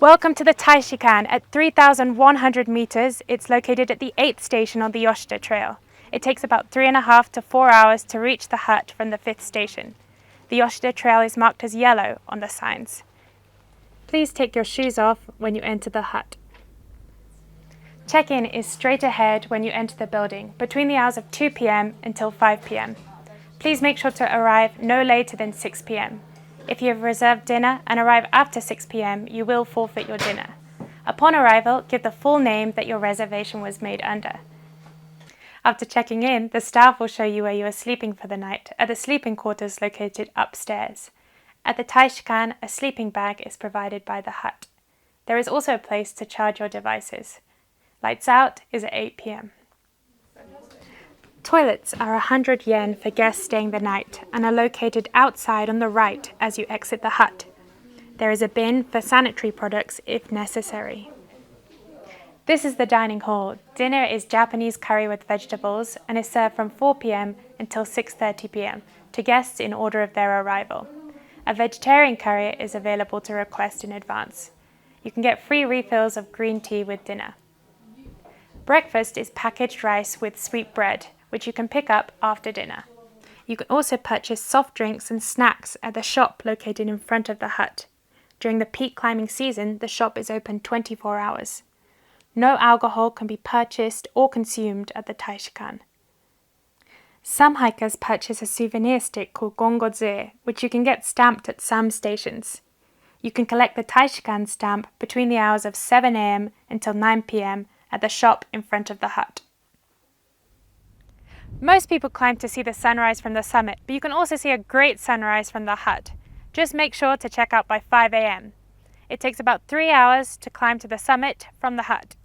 Welcome to the Taishikan. At 3,100 meters, it's located at the 8th station on the Yoshida Trail. It takes about 3.5 to 4 hours to reach the hut from the 5th station. The Yoshida Trail is marked as yellow on the signs. Please take your shoes off when you enter the hut. Check-in is straight ahead when you enter the building, between the hours of 2 p.m. until 5 p.m. Please make sure to arrive no later than 6 p.m. If you have reserved dinner and arrive after 6 p.m., you will forfeit your dinner. Upon arrival, give the full name that your reservation was made under. After checking in, the staff will show you where you are sleeping for the night at the sleeping quarters located upstairs. At the Taishikan, a sleeping bag is provided by the hut. There is also a place to charge your devices. Lights out is at 8 p.m. Toilets are 100 yen for guests staying the night and are located outside on the right as you exit the hut. There is a bin for sanitary products if necessary. This is the dining hall. Dinner is Japanese curry with vegetables and is served from 4 p.m. until 6:30 p.m. to guests in order of their arrival. A vegetarian curry is available to request in advance. You can get free refills of green tea with dinner. Breakfast is packaged rice with sweet bread, which you can pick up after dinner. You can also purchase soft drinks and snacks at the shop located in front of the hut. During the peak climbing season, the shop is open 24 hours. No alcohol can be purchased or consumed at the Taishikan. Some hikers purchase a souvenir stick called gongoze, which you can get stamped at some stations. You can collect the Taishikan stamp between the hours of 7 a.m. until 9 p.m. at the shop in front of the hut. Most people climb to see the sunrise from the summit, but you can also see a great sunrise from the hut. Just make sure to check out by 5 a.m. It takes about 3 hours to climb to the summit from the hut.